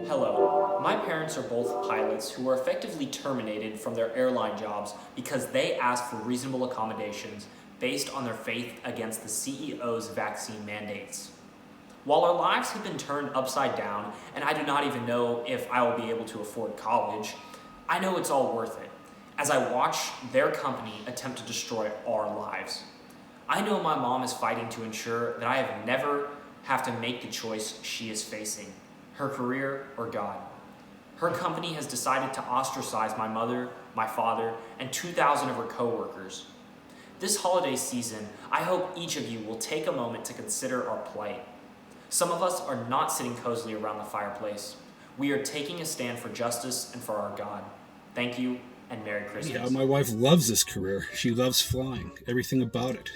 Hello, my parents are both pilots who were effectively terminated from their airline jobs because they asked for reasonable accommodations based on their faith against the CEO's vaccine mandates. While our lives have been turned upside down, and I do not even know if I will be able to afford college, I know it's all worth it, as I watch their company attempt to destroy our lives. I know my mom is fighting to ensure that I have never have to make the choice she is facing, her career or God. Her company has decided to ostracize my mother, my father, and 2,000 of her coworkers. This holiday season, I hope each of you will take a moment to consider our plight. Some of us are not sitting cozily around the fireplace. We are taking a stand for justice and for our God. Thank you, and Merry Christmas. Yeah, my wife loves this career. She loves flying, everything about it.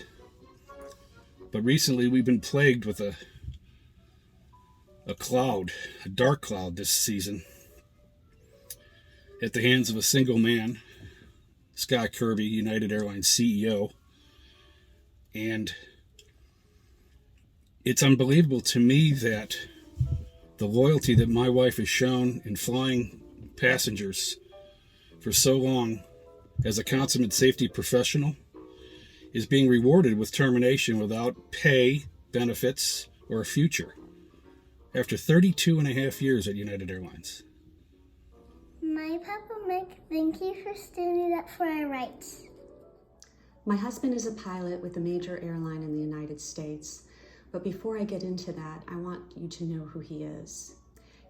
But recently we've been plagued with a dark cloud this season, at the hands of a single man, Scott Kirby, United Airlines CEO. And it's unbelievable to me that the loyalty that my wife has shown in flying passengers for so long as a consummate safety professional is being rewarded with termination without pay, benefits, or a future after 32 and a half years at United Airlines. My Papa Mick, thank you for standing up for our rights. My husband is a pilot with a major airline in the United States. But before I get into that, I want you to know who he is.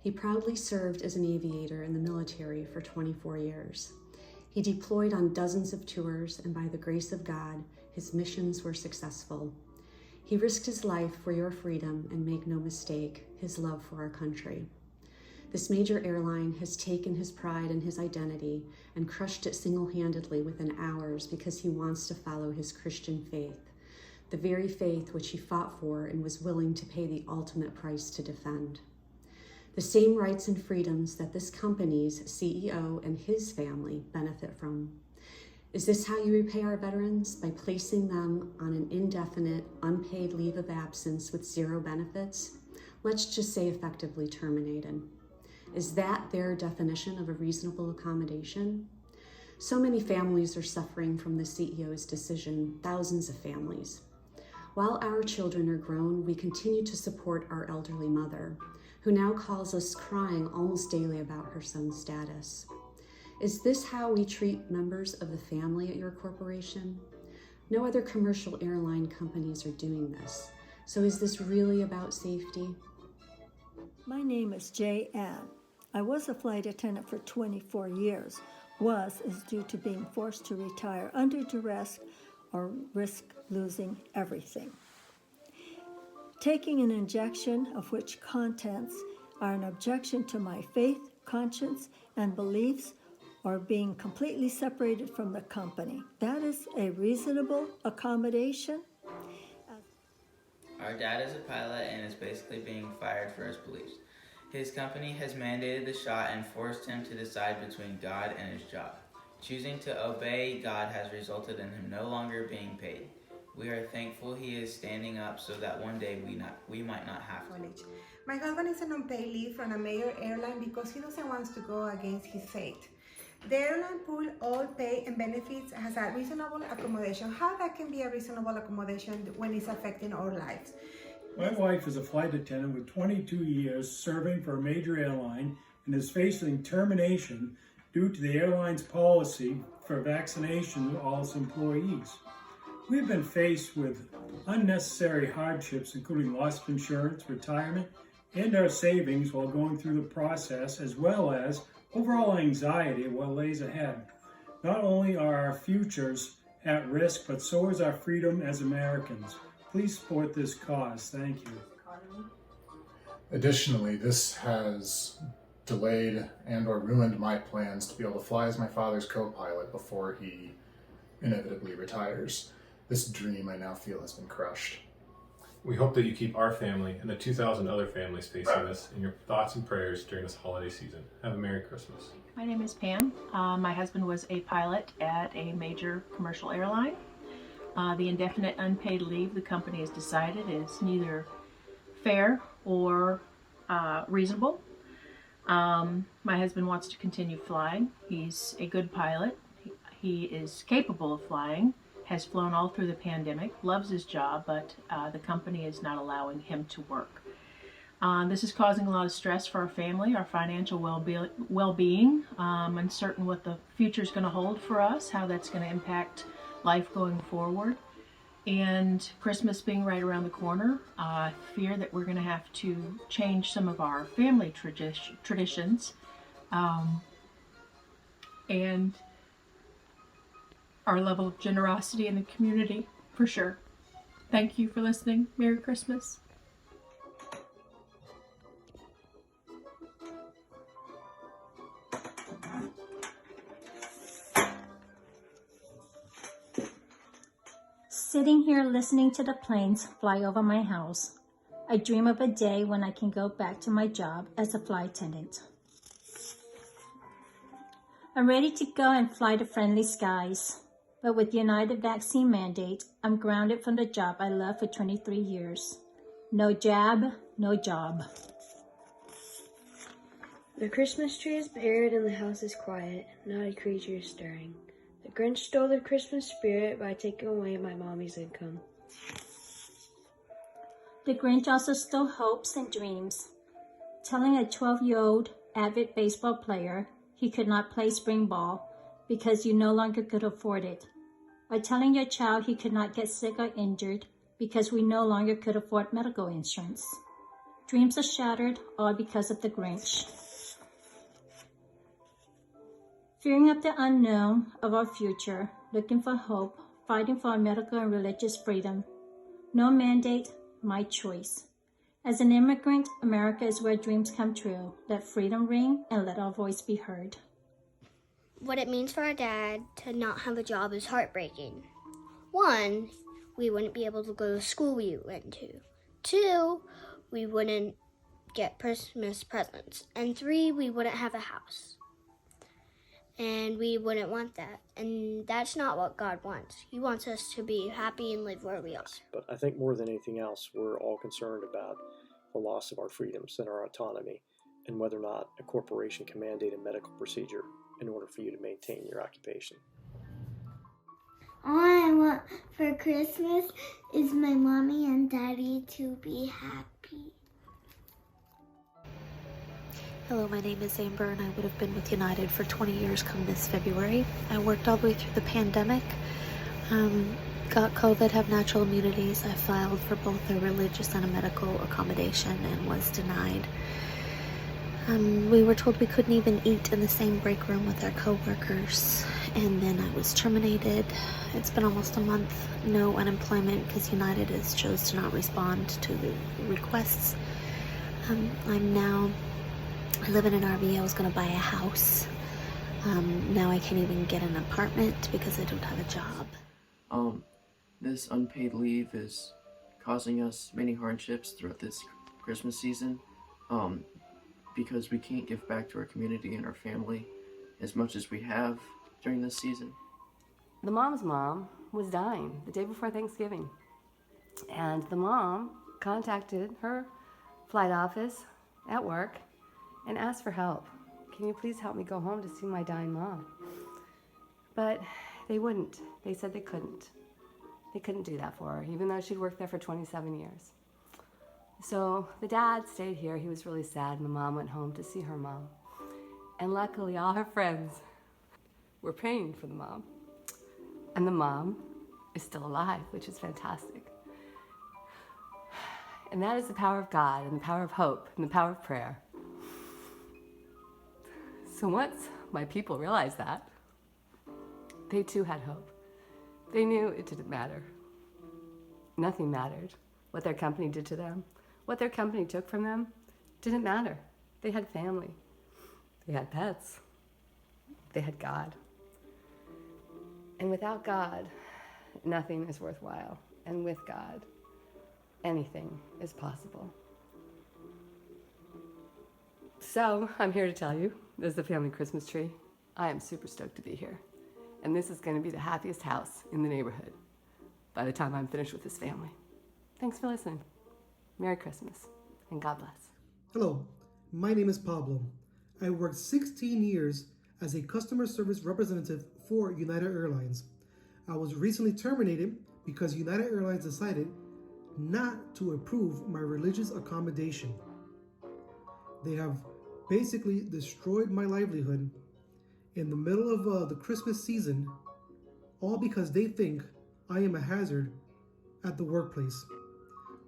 He proudly served as an aviator in the military for 24 years. He deployed on dozens of tours, and by the grace of God, his missions were successful. He risked his life for your freedom, and make no mistake, his love for our country. This major airline has taken his pride and his identity and crushed it single-handedly within hours because he wants to follow his Christian faith, the very faith which he fought for and was willing to pay the ultimate price to defend. The same rights and freedoms that this company's CEO and his family benefit from. Is this how you repay our veterans? By placing them on an indefinite, unpaid leave of absence with zero benefits? Let's just say effectively terminated. Is that their definition of a reasonable accommodation? So many families are suffering from the CEO's decision, thousands of families. While our children are grown, we continue to support our elderly mother, who now calls us crying almost daily about her son's status. Is this how we treat members of the family at your corporation? No other commercial airline companies are doing this. So is this really about safety? My name is Jay Ann. I was a flight attendant for 24 years. Is due to being forced to retire under duress or risk losing everything. Taking an injection of which contents are an objection to my faith, conscience, and beliefs, or being completely separated from the company. That is a reasonable accommodation. Our dad is a pilot and is basically being fired for his beliefs. His company has mandated the shot and forced him to decide between God and his job. Choosing to obey God has resulted in him no longer being paid. We are thankful he is standing up so that one day we might not have to. My husband is on unpaid leave from a major airline because he doesn't want to go against his faith. The airline pool all pay and benefits has a reasonable accommodation. How that can be a reasonable accommodation when it's affecting our lives? My wife is a flight attendant with 22 years serving for a major airline and is facing termination due to the airline's policy for vaccination of all its employees. We've been faced with unnecessary hardships, including loss of insurance, retirement, and our savings while going through the process, as well as overall anxiety of what lays ahead. Not only are our futures at risk, but so is our freedom as Americans. Please support this cause. Thank you. Additionally, this has delayed and or ruined my plans to be able to fly as my father's co-pilot before he inevitably retires. This dream I now feel has been crushed. We hope that you keep our family and the 2,000 other families facing this in your thoughts and prayers during this holiday season. Have a Merry Christmas. My name is Pam. My husband was a pilot at a major commercial airline. The indefinite unpaid leave the company has decided is neither fair or reasonable. My husband wants to continue flying. He's a good pilot. He is capable of flying, has flown all through the pandemic, loves his job, but the company is not allowing him to work. This is causing a lot of stress for our family, our financial well-being, uncertain what the future is going to hold for us, how that's going to impact life going forward. And Christmas being right around the corner, I fear that we're going to have to change some of our family traditions and our level of generosity in the community, for sure. Thank you for listening. Merry Christmas. Sitting here listening to the planes fly over my house, I dream of a day when I can go back to my job as a flight attendant. I'm ready to go and fly to friendly skies, but with the United vaccine mandate, I'm grounded from the job I loved for 23 years. No jab, no job. The Christmas tree is buried and the house is quiet, not a creature is stirring. The Grinch stole the Christmas spirit by taking away my mommy's income. The Grinch also stole hopes and dreams, telling a 12-year-old avid baseball player he could not play spring ball because you no longer could afford it, or telling your child he could not get sick or injured because we no longer could afford medical insurance. Dreams are shattered, all because of the Grinch. Fearing of the unknown of our future, looking for hope, fighting for our medical and religious freedom. No mandate, my choice. As an immigrant, America is where dreams come true. Let freedom ring and let our voice be heard. What it means for our dad to not have a job is heartbreaking. 1, we wouldn't be able to go to the school we went to. 2, we wouldn't get Christmas presents. And 3, we wouldn't have a house. And we wouldn't want that. And that's not what God wants. He wants us to be happy and live where we are. But I think more than anything else, we're all concerned about the loss of our freedoms and our autonomy, and whether or not a corporation can mandate a medical procedure in order for you to maintain your occupation. All I want for Christmas is my mommy and daddy to be happy. Hello, my name is Amber and I would have been with United for 20 years come this February. I worked all the way through the pandemic, got COVID, have natural immunities. I filed for both a religious and a medical accommodation and was denied. We were told we couldn't even eat in the same break room with our co-workers, and then I was terminated. It's been almost a month, no unemployment because United has chose to not respond to the requests. I live in an RV. I was going to buy a house. Now I can't even get an apartment because I don't have a job. This unpaid leave is causing us many hardships throughout this Christmas season, because we can't give back to our community and our family as much as we have during this season. The mom's mom was dying the day before Thanksgiving, and the mom contacted her flight office at work and asked for help. Can you please help me go home to see my dying mom? But they wouldn't. They said they couldn't. They couldn't do that for her, even though she'd worked there for 27 years. So the dad stayed here. He was really sad, and the mom went home to see her mom. And luckily, all her friends were praying for the mom. And the mom is still alive, which is fantastic. And that is the power of God, and the power of hope, and the power of prayer. So once my people realized that, they too had hope. They knew it didn't matter. Nothing mattered. What their company did to them, what their company took from them, didn't matter. They had family. They had pets. They had God. And without God, nothing is worthwhile. And with God, anything is possible. So I'm here to tell you, there's the family Christmas tree. I am super stoked to be here. And this is going to be the happiest house in the neighborhood by the time I'm finished with this family. Thanks for listening. Merry Christmas, and God bless. Hello, my name is Pablo. I worked 16 years as a customer service representative for United Airlines. I was recently terminated because United Airlines decided not to approve my religious accommodation. They have basically destroyed my livelihood in the middle of the Christmas season, all because they think I am a hazard at the workplace.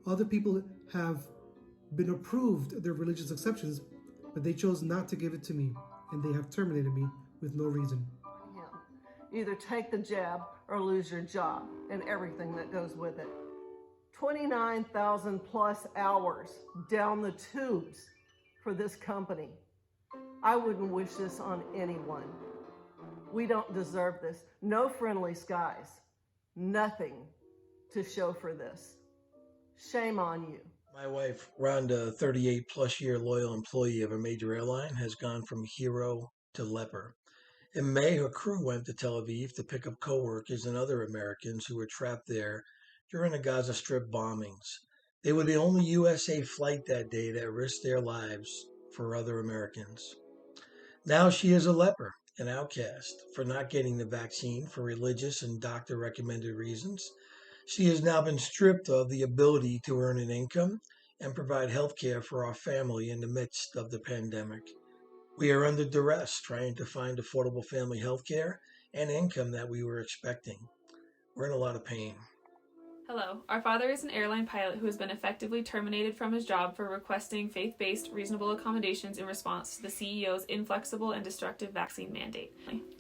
Other people have been approved their religious exceptions, but they chose not to give it to me, and they have terminated me with no reason. Either take the jab or lose your job and everything that goes with it. 29,000 plus hours down the tubes for this company. I wouldn't wish this on anyone. We don't deserve this. No friendly skies. Nothing to show for this. Shame on you. My wife, Rhonda, 38 plus year loyal employee of a major airline, has gone from hero to leper. In May, her crew went to Tel Aviv to pick up coworkers and other Americans who were trapped there during the Gaza Strip bombings. They were the only USA flight that day that risked their lives for other Americans. Now she is a leper, an outcast, for not getting the vaccine for religious and doctor-recommended reasons. She has now been stripped of the ability to earn an income and provide health care for our family in the midst of the pandemic. We are under duress trying to find affordable family health care and income that we were expecting. We're in a lot of pain. Hello, our father is an airline pilot who has been effectively terminated from his job for requesting faith-based reasonable accommodations in response to the CEO's inflexible and destructive vaccine mandate.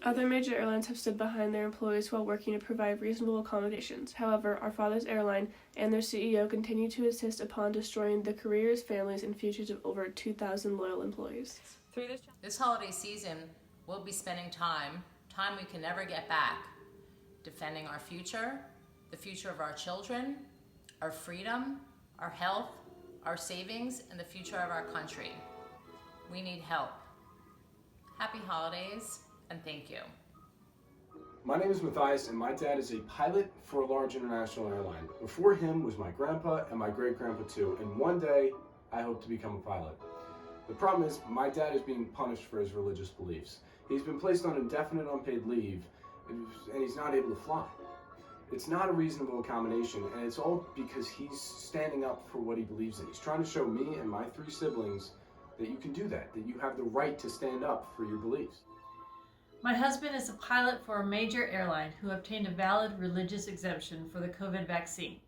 Other major airlines have stood behind their employees while working to provide reasonable accommodations. However, our father's airline and their CEO continue to insist upon destroying the careers, families, and futures of over 2,000 loyal employees. This holiday season, we'll be spending time we can never get back, defending our future, the future of our children, our freedom, our health, our savings, and the future of our country. We need help. Happy holidays, and thank you. My name is Matthias, and my dad is a pilot for a large international airline. Before him was my grandpa and my great-grandpa too, and one day I hope to become a pilot. The problem is, my dad is being punished for his religious beliefs. He's been placed on indefinite unpaid leave, and he's not able to fly. It's not a reasonable accommodation, and it's all because he's standing up for what he believes in. He's trying to show me and my 3 siblings that you can do that you have the right to stand up for your beliefs. My husband is a pilot for a major airline who obtained a valid religious exemption for the COVID vaccine.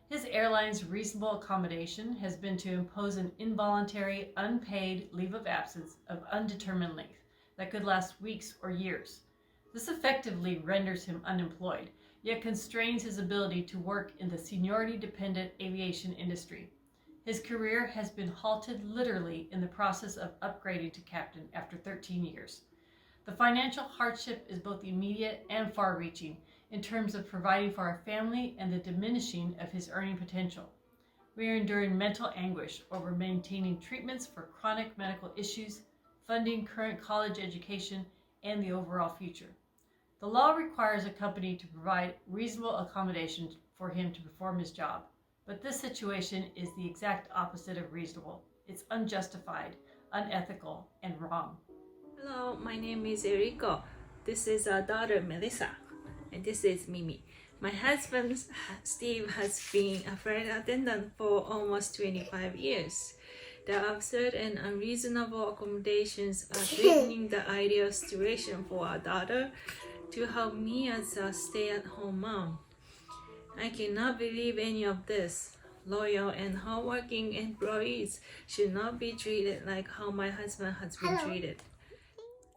His airline's reasonable accommodation has been to impose an involuntary, unpaid leave of absence of undetermined length that could last weeks or years. This effectively renders him unemployed, yet constrains his ability to work in the seniority-dependent aviation industry. His career has been halted literally in the process of upgrading to captain after 13 years. The financial hardship is both immediate and far-reaching in terms of providing for our family and the diminishing of his earning potential. We are enduring mental anguish over maintaining treatments for chronic medical issues, funding current college education, and the overall future. The law requires a company to provide reasonable accommodations for him to perform his job, but this situation is the exact opposite of reasonable. It's unjustified, unethical, and wrong. Hello, my name is Eriko. This is our daughter Melissa, and this is Mimi. My husband Steve has been a flight attendant for almost 25 years. The absurd and unreasonable accommodations are threatening the ideal situation for our daughter to help me as a stay-at-home mom. I cannot believe any of this. Loyal and hardworking employees should not be treated like how my husband has been treated.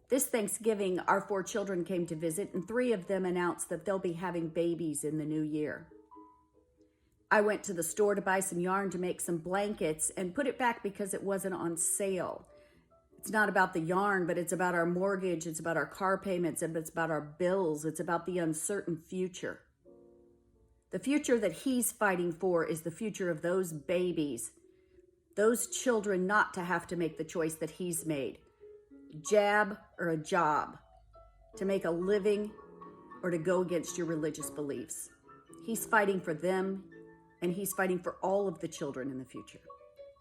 This Thanksgiving, our 4 children came to visit, and 3 of them announced that they'll be having babies in the new year. I went to the store to buy some yarn to make some blankets and put it back because it wasn't on sale. It's not about the yarn, but it's about our mortgage, it's about our car payments, and it's about our bills, it's about the uncertain future. The future that he's fighting for is the future of those babies, those children not to have to make the choice that he's made. Jab or a job, to make a living or to go against your religious beliefs. He's fighting for them, and he's fighting for all of the children in the future.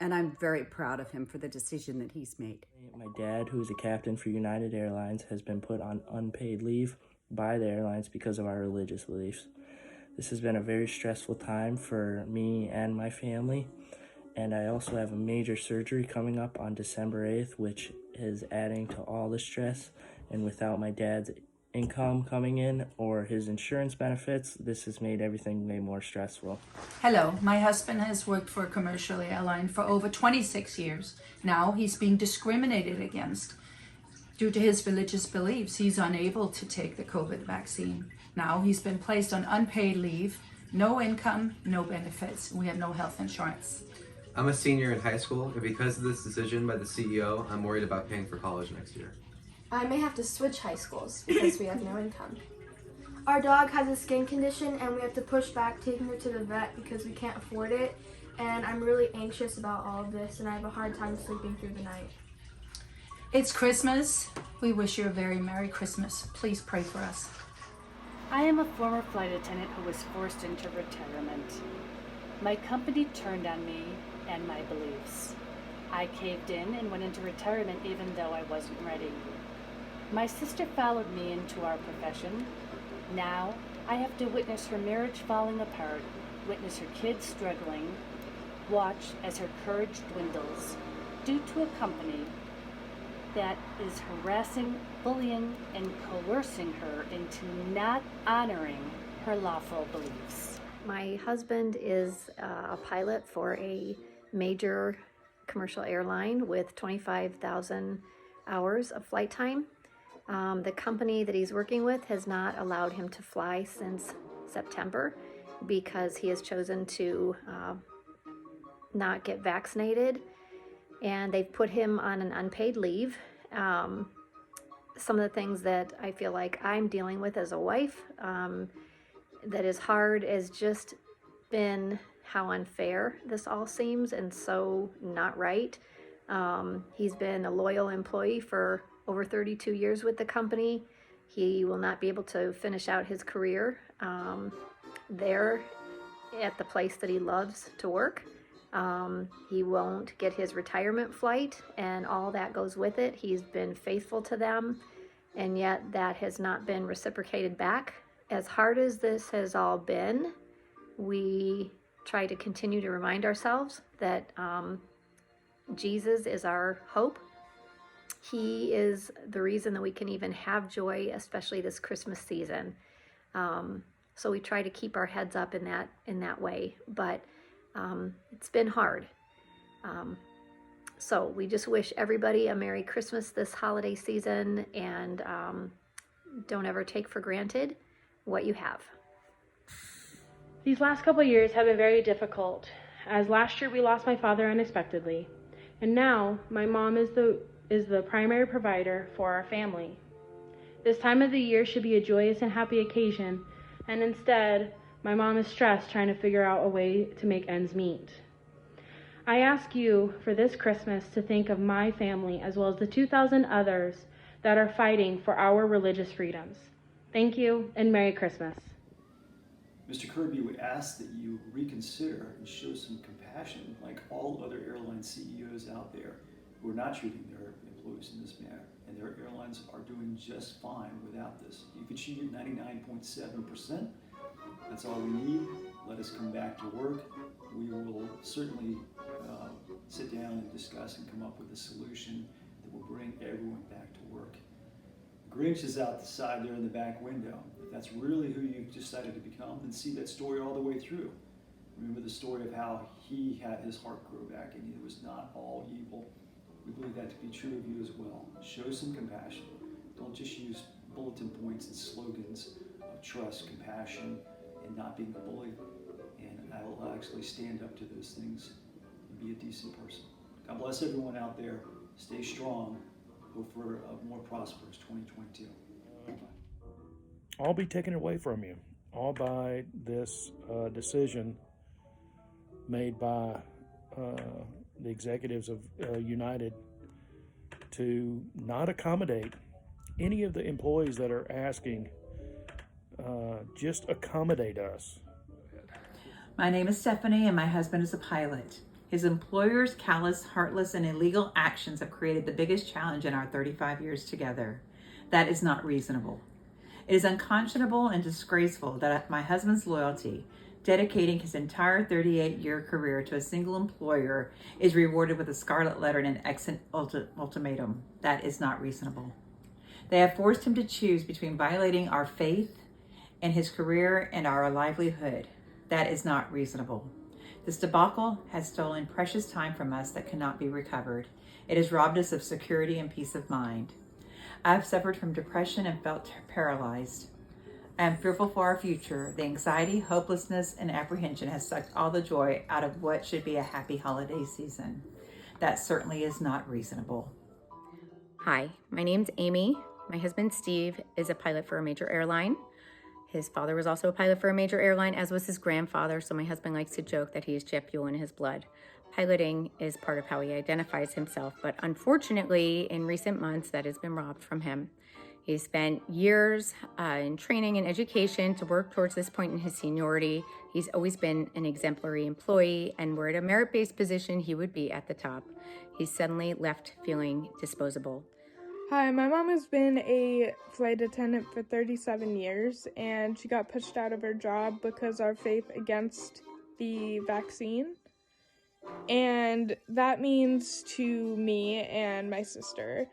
And I'm very proud of him for the decision that he's made. My dad, who's a captain for United Airlines, has been put on unpaid leave by the airlines because of our religious beliefs. This has been a very stressful time for me and my family, and I also have a major surgery coming up on December 8th, which is adding to all the stress. And without my dad's income coming in or his insurance benefits, this has made everything way more stressful. Hello, my husband has worked for a commercial airline for over 26 years. Now he's being discriminated against. Due to his religious beliefs, he's unable to take the COVID vaccine. Now he's been placed on unpaid leave, no income, no benefits, and we have no health insurance. I'm a senior in high school, and because of this decision by the CEO, I'm worried about paying for college next year. I may have to switch high schools because we have no income. Our dog has a skin condition and we have to push back taking her to the vet because we can't afford it. And I'm really anxious about all of this and I have a hard time sleeping through the night. It's Christmas. We wish you a very Merry Christmas. Please pray for us. I am a former flight attendant who was forced into retirement. My company turned on me and my beliefs. I caved in and went into retirement even though I wasn't ready. My sister followed me into our profession. Now I have to witness her marriage falling apart, witness her kids struggling, watch as her courage dwindles due to a company that is harassing, bullying, and coercing her into not honoring her lawful beliefs. My husband is a pilot for a major commercial airline with 25,000 hours of flight time. The company that he's working with has not allowed him to fly since September because he has chosen to not get vaccinated, and they've put him on an unpaid leave. Some of the things that I feel like I'm dealing with as a wife that is hard has just been how unfair this all seems and so not right. He's been a loyal employee for over 32 years with the company. He will not be able to finish out his career there at the place that he loves to work. He won't get his retirement flight and all that goes with it. He's been faithful to them, and yet that has not been reciprocated back. As hard as this has all been, we try to continue to remind ourselves that Jesus is our hope. He is the reason that we can even have joy, especially this Christmas season. So we try to keep our heads up in that way, but it's been hard. So we just wish everybody a Merry Christmas this holiday season, and don't ever take for granted what you have. These last couple of years have been very difficult, as last year we lost my father unexpectedly, and now my mom is the primary provider for our family. This time of the year should be a joyous and happy occasion, and instead, my mom is stressed trying to figure out a way to make ends meet. I ask you for this Christmas to think of my family as well as the 2,000 others that are fighting for our religious freedoms. Thank you, and Merry Christmas. Mr. Kirby would ask that you reconsider and show some compassion like all other airline CEOs out there who are not treating their employees in this manner, and their airlines are doing just fine without this. You've achieved 99.7%. That's all we need. Let us come back to work. We will certainly sit down and discuss and come up with a solution that will bring everyone back to work. Grinch is out the side there in the back window. If that's really who you've decided to become, then see that story all the way through. Remember the story of how he had his heart grow back and it was not all evil. We believe that to be true of you as well. Show some compassion. Don't just use bulletin points and slogans of trust, compassion, and not being a bully. And I will actually stand up to those things and be a decent person. God bless everyone out there. Stay strong. Hope for a more prosperous 2022. Bye-bye. I'll be taken away from you. all by this decision made by the executives of United to not accommodate any of the employees that are asking, just accommodate us. My name is Stephanie and my husband is a pilot. His employer's callous, heartless, and illegal actions have created the biggest challenge in our 35 years together. That is not reasonable. It is unconscionable and disgraceful that my husband's loyalty, dedicating his entire 38-year career to a single employer, is rewarded with a scarlet letter and an exit ultimatum. That is not reasonable. They have forced him to choose between violating our faith and his career and our livelihood. That is not reasonable. This debacle has stolen precious time from us that cannot be recovered. It has robbed us of security and peace of mind. I have suffered from depression and felt paralyzed. I am fearful for our future. The anxiety, hopelessness, and apprehension has sucked all the joy out of what should be a happy holiday season. That certainly is not reasonable. Hi, my name's Amy. My husband Steve is a pilot for a major airline. His father was also a pilot for a major airline, as was his grandfather, so my husband likes to joke that he has jet fuel in his blood. Piloting is part of how he identifies himself, but unfortunately, in recent months, that has been robbed from him. He's spent years in training and education to work towards this point in his seniority. He's always been an exemplary employee, and were it a merit-based position, he would be at the top. He's suddenly left feeling disposable. Hi, my mom has been a flight attendant for 37 years, and she got pushed out of her job because of our faith against the vaccine. And that means to me and my sister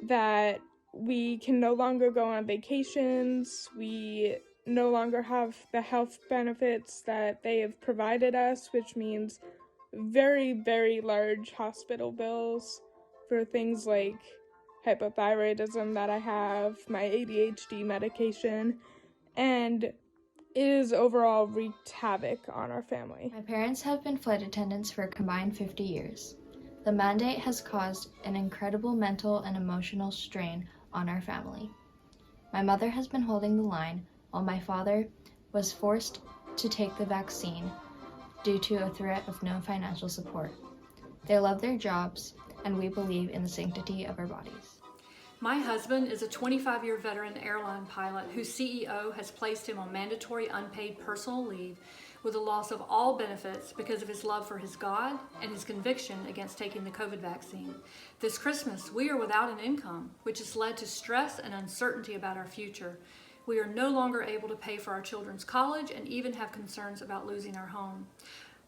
that we can no longer go on vacations, we no longer have the health benefits that they have provided us, which means very, very large hospital bills for things like hypothyroidism that I have, my ADHD medication, and it has overall wreaked havoc on our family. My parents have been flight attendants for a combined 50 years. The mandate has caused an incredible mental and emotional strain on our family. My mother has been holding the line while my father was forced to take the vaccine due to a threat of no financial support. They love their jobs, and we believe in the sanctity of our bodies. My husband is a 25-year veteran airline pilot whose CEO has placed him on mandatory unpaid personal leave with the loss of all benefits because of his love for his God and his conviction against taking the COVID vaccine. This Christmas, we are without an income, which has led to stress and uncertainty about our future. We are no longer able to pay for our children's college and even have concerns about losing our home.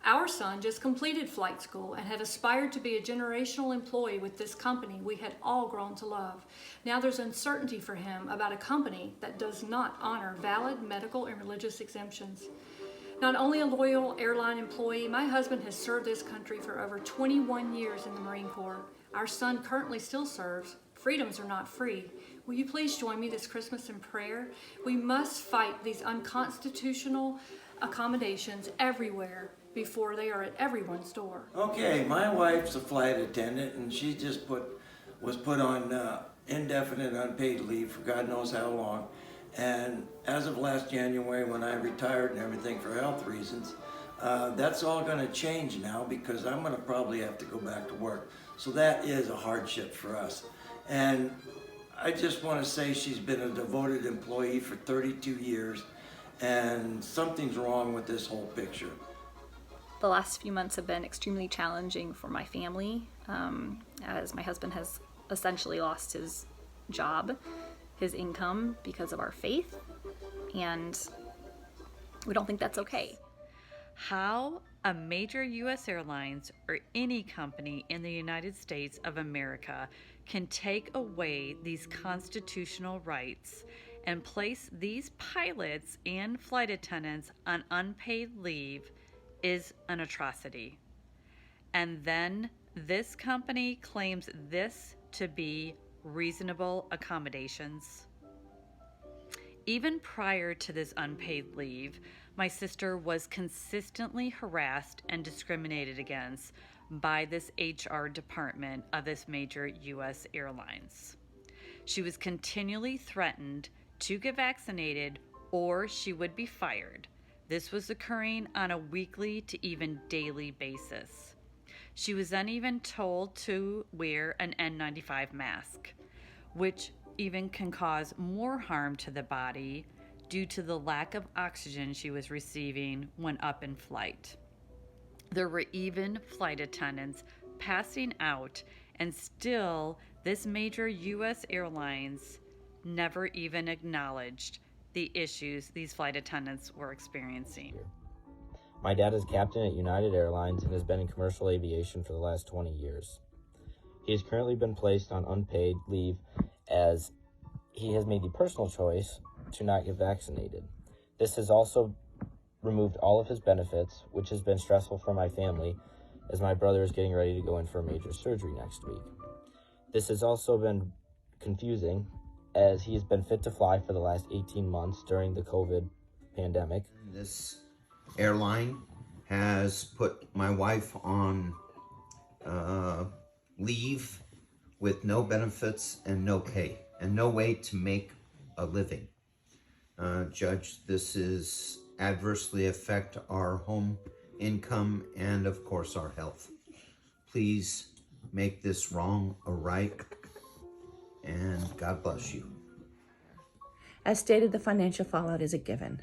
Our son just completed flight school and had aspired to be a generational employee with this company we had all grown to love. Now there's uncertainty for him about a company that does not honor valid medical and religious exemptions. Not only a loyal airline employee, my husband has served this country for over 21 years in the Marine Corps. Our son currently still serves. Freedoms are not free. Will you please join me this Christmas in prayer? We must fight these unconstitutional accommodations everywhere before they are at everyone's door. Okay, my wife's a flight attendant and she just was put on indefinite unpaid leave for God knows how long. And as of last January, when I retired and everything for health reasons, that's all going to change now because I'm going to probably have to go back to work. So that is a hardship for us. And I just want to say she's been a devoted employee for 32 years and something's wrong with this whole picture. The last few months have been extremely challenging for my family, as my husband has essentially lost his job, his income because of our faith, and we don't think that's okay. How a major U.S. airlines or any company in the United States of America can take away these constitutional rights and place these pilots and flight attendants on unpaid leave is an atrocity. And then this company claims this to be reasonable accommodations. Even prior to this unpaid leave, my sister was consistently harassed and discriminated against by this HR department of this major U.S. airlines. She was continually threatened to get vaccinated or she would be fired. This was occurring on a weekly to even daily basis. She was then even told to wear an N95 mask, which even can cause more harm to the body due to the lack of oxygen she was receiving when up in flight. There were even flight attendants passing out, and still this major U.S. airlines never even acknowledged the issues these flight attendants were experiencing. My dad is captain at United Airlines and has been in commercial aviation for the last 20 years. He has currently been placed on unpaid leave as he has made the personal choice to not get vaccinated. This has also removed all of his benefits, which has been stressful for my family as my brother is getting ready to go in for a major surgery next week. This has also been confusing as he has been fit to fly for the last 18 months during the COVID pandemic. This airline has put my wife on leave with no benefits and no pay and no way to make a living. Judge, this is adversely affect our home income and of course our health. Please make this wrong a right, and God bless you. As stated, the financial fallout is a given,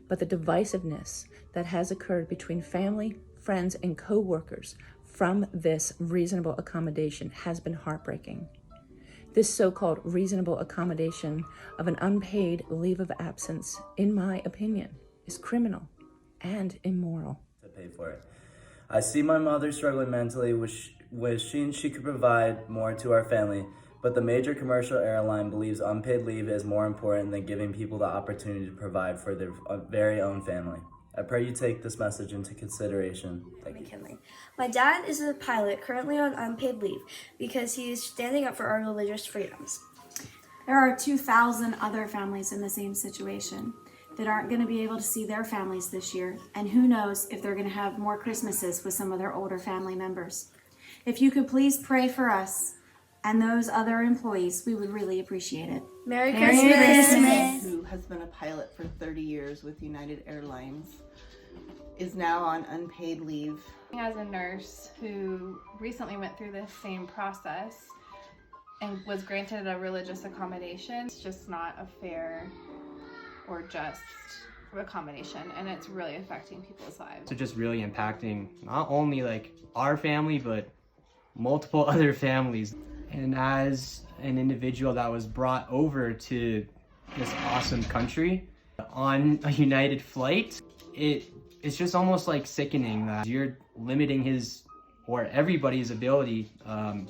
but the divisiveness that has occurred between family, friends, and co-workers from this reasonable accommodation has been heartbreaking. This so-called reasonable accommodation of an unpaid leave of absence, in my opinion, is criminal and immoral. To pay for it. I see my mother struggling mentally, wishing she could provide more to our family, but the major commercial airline believes unpaid leave is more important than giving people the opportunity to provide for their very own family. I pray you take this message into consideration. Thank you. McKinley. My dad is a pilot currently on unpaid leave because he is standing up for our religious freedoms. There are 2,000 other families in the same situation that aren't going to be able to see their families this year, and who knows if they're going to have more Christmases with some of their older family members. If you could please pray for us and those other employees, we would really appreciate it. Merry Christmas! Who has been a pilot for 30 years with United Airlines, is now on unpaid leave. As a nurse who recently went through the same process and was granted a religious accommodation, it's just not a fair or just accommodation, and it's really affecting people's lives. So just really impacting not only like our family, but multiple other families. And as an individual that was brought over to this awesome country on a United flight, it's just almost like sickening that you're limiting his or everybody's ability to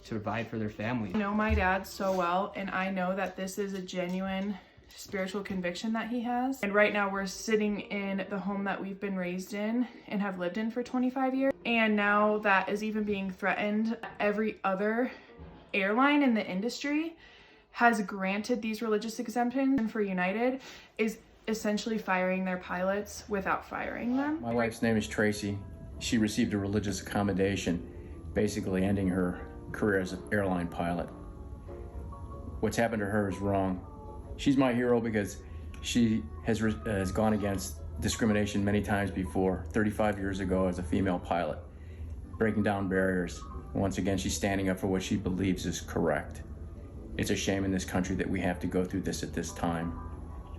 provide for their family. I know my dad so well, and I know that this is a genuine spiritual conviction that he has. And right now we're sitting in the home that we've been raised in and have lived in for 25 years. And now that is even being threatened. Every other airline in the industry has granted these religious exemptions, and for United is essentially firing their pilots without firing them. My wife's name is Tracy. She received a religious accommodation, basically ending her career as an airline pilot. What's happened to her is wrong. She's my hero because she has gone against discrimination many times before, 35 years ago as a female pilot, breaking down barriers. Once again, she's standing up for what she believes is correct. It's a shame in this country that we have to go through this at this time.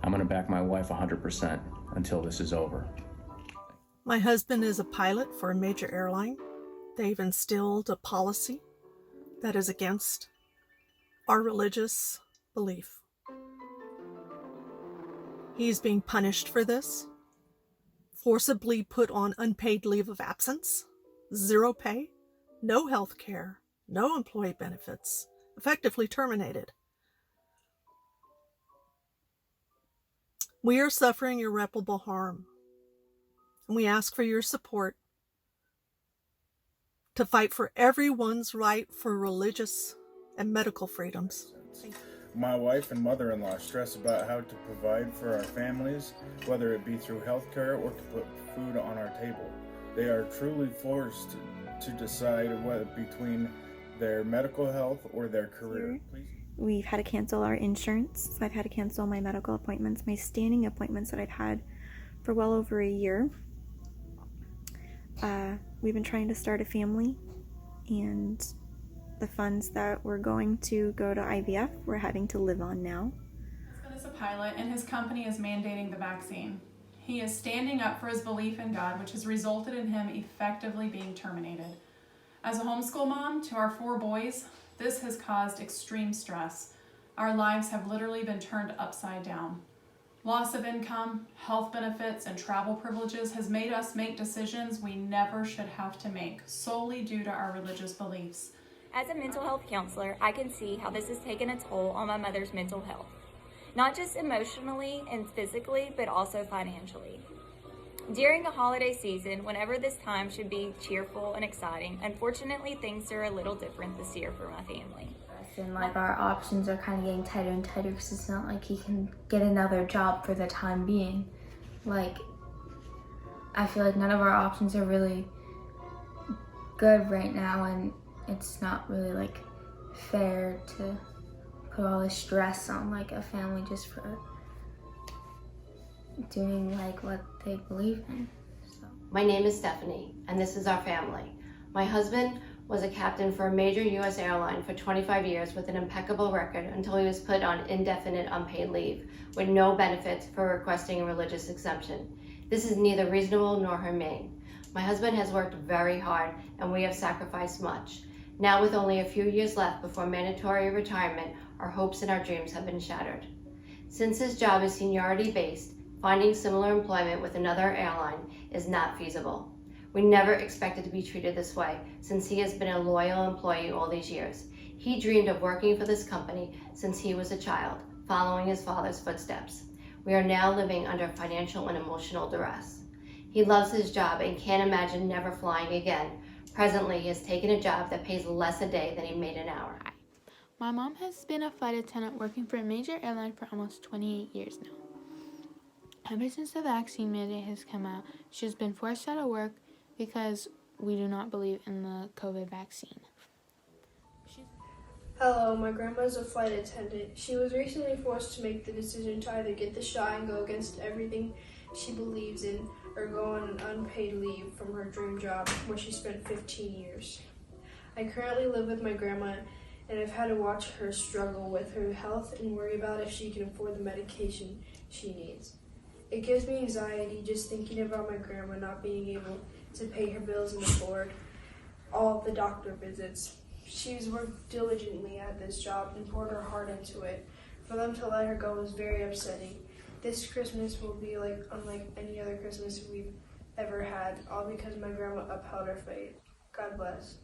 I'm gonna back my wife 100% until this is over. My husband is a pilot for a major airline. They've instilled a policy that is against our religious belief. He's being punished for this, forcibly put on unpaid leave of absence, 0 pay, no health care, no employee benefits, effectively terminated. We are suffering irreparable harm, and we ask for your support to fight for everyone's right for religious and medical freedoms. Thank you. My wife and mother-in-law stress about how to provide for our families, whether it be through health care or to put food on our table. They are truly forced to decide whether between their medical health or their career. Please. we've had to cancel our insurance. So I've had to cancel my medical appointments, my standing appointments that I've had for well over a year. We've been trying to start a family, and the funds that were going to go to IVF, we're having to live on now. My husband is a pilot, and his company is mandating the vaccine. He is standing up for his belief in God, which has resulted in him effectively being terminated. As a homeschool mom to our 4 boys, this has caused extreme stress. Our lives have literally been turned upside down. Loss of income, health benefits, and travel privileges has made us make decisions we never should have to make, solely due to our religious beliefs. As a mental health counselor, I can see how this has taken a toll on my mother's mental health. Not just emotionally and physically, but also financially. During the holiday season, whenever this time should be cheerful and exciting, unfortunately things are a little different this year for my family. And like our options are kind of getting tighter and tighter because it's not like he can get another job for the time being. Like, I feel like none of our options are really good right now, and it's not really like fair to put all this stress on like a family just for doing like what they believe in. So. My name is Stephanie, and this is our family. My husband was a captain for a major U.S. airline for 25 years with an impeccable record until he was put on indefinite unpaid leave with no benefits for requesting a religious exemption. This is neither reasonable nor humane. My husband has worked very hard, and we have sacrificed much. Now, with only a few years left before mandatory retirement, our hopes and our dreams have been shattered. Since his job is seniority-based, finding similar employment with another airline is not feasible. We never expected to be treated this way, since he has been a loyal employee all these years. He dreamed of working for this company since he was a child, following his father's footsteps. We are now living under financial and emotional duress. He loves his job and can't imagine never flying again. Presently, he has taken a job that pays less a day than he made an hour. My mom has been a flight attendant working for a major airline for almost 28 years now. Ever since the vaccine mandate has come out, she's been forced out of work because we do not believe in the COVID vaccine. Hello, my grandma is a flight attendant. She was recently forced to make the decision to either get the shot and go against everything she believes in or go on unpaid leave from her dream job where she spent 15 years. I currently live with my grandma, and I've had to watch her struggle with her health and worry about if she can afford the medication she needs. It gives me anxiety just thinking about my grandma not being able to pay her bills and afford all of the doctor visits. She's worked diligently at this job and poured her heart into it. For them to let her go is very upsetting. This Christmas will be unlike any other Christmas we've ever had, all because my grandma upheld her faith. God bless.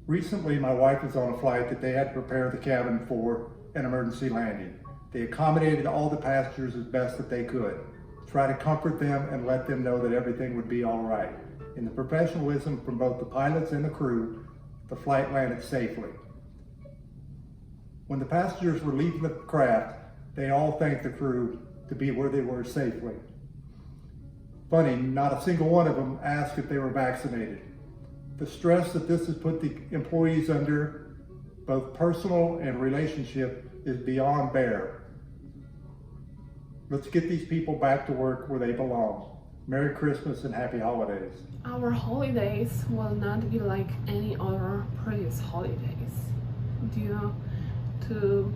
Recently, my wife was on a flight that they had to prepare the cabin for an emergency landing. They accommodated all the passengers as best that they could, try to comfort them and let them know that everything would be all right. In the professionalism from both the pilots and the crew, the flight landed safely. When the passengers were leaving the craft, they all thanked the crew to be where they were safely. Funny, not a single one of them asked if they were vaccinated. The stress that this has put the employees under, both personal and relationship, is beyond bear. Let's get these people back to work where they belong. Merry Christmas and Happy Holidays. Our holidays will not be like any other previous holidays due to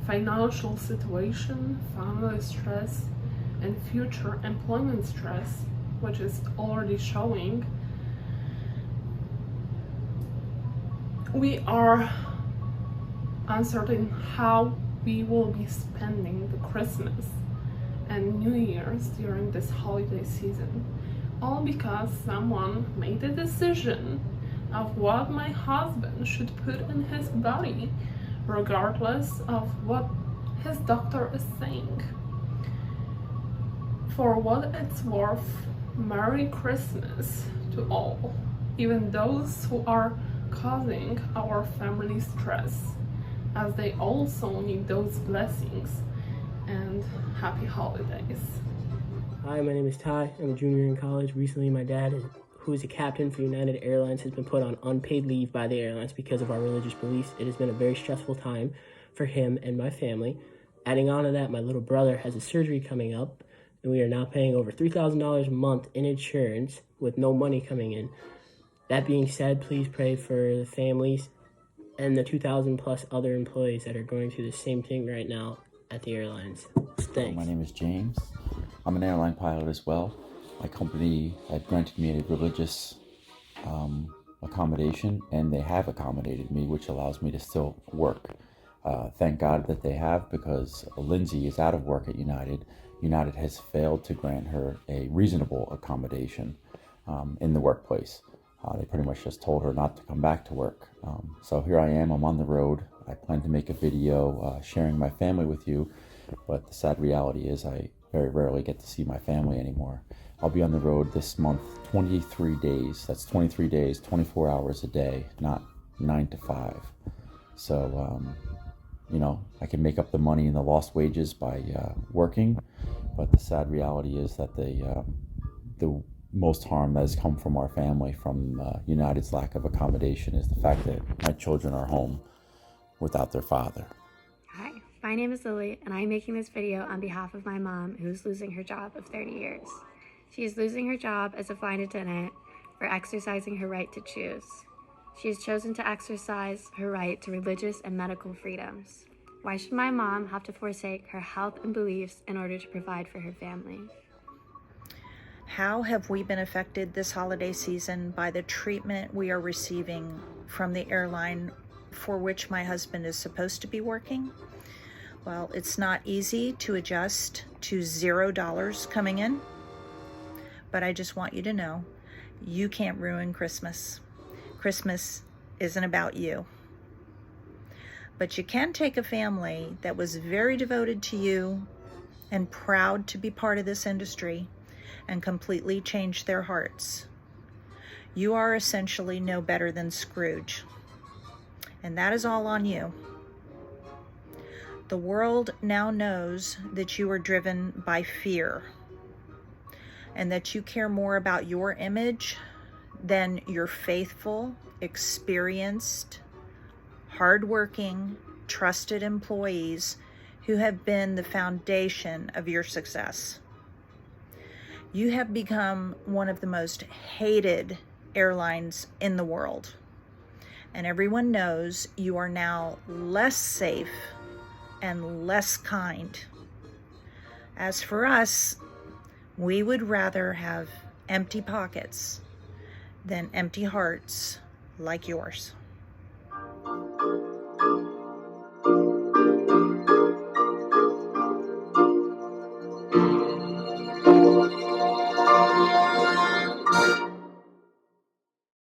financial situation, family stress, and future employment stress, which is already showing. We are uncertain how we will be spending the Christmas and New Year's during this holiday season, all because someone made a decision of what my husband should put in his body, regardless of what his doctor is saying. For what it's worth, Merry Christmas to all, even those who are causing our family stress, as they also need those blessings, and happy holidays. Hi, my name is Ty. I'm a junior in college. Recently, my dad, who is a captain for United Airlines, has been put on unpaid leave by the airlines because of our religious beliefs. It has been a very stressful time for him and my family. Adding on to that, my little brother has a surgery coming up, and we are now paying over $3,000 a month in insurance with no money coming in. That being said, please pray for the families and the 2,000 plus other employees that are going through the same thing right now at the airlines. Thanks. My name is James. I'm an airline pilot as well. My company had granted me a religious accommodation, and they have accommodated me, which allows me to still work. Thank God that they have, because Lindsay is out of work at United. United has failed to grant her a reasonable accommodation in the workplace. They pretty much just told her not to come back to work. So here I am, I'm on the road. I plan to make a video sharing my family with you, but the sad reality is I very rarely get to see my family anymore. I'll be on the road this month 23 days. That's 23 days, 24 hours a day, not 9 to 5. So, you know, I can make up the money in the lost wages by working, but the sad reality is that the most harm that has come from our family, from United's lack of accommodation, is the fact that my children are home without their father. Hi, my name is Lily, and I'm making this video on behalf of my mom, who's losing her job of 30 years. She is losing her job as a flight attendant for exercising her right to choose. She has chosen to exercise her right to religious and medical freedoms. Why should my mom have to forsake her health and beliefs in order to provide for her family? How have we been affected this holiday season by the treatment we are receiving from the airline for which my husband is supposed to be working? Well, it's not easy to adjust to $0 coming in, but I just want you to know, you can't ruin Christmas. Christmas isn't about you. But you can take a family that was very devoted to you and proud to be part of this industry and completely change their hearts. You are essentially no better than Scrooge, and that is all on you. The world now knows that you are driven by fear and that you care more about your image than your faithful, experienced, hardworking, trusted employees who have been the foundation of your success. You have become one of the most hated airlines in the world, and everyone knows you are now less safe and less kind. As for us, we would rather have empty pockets than empty hearts like yours.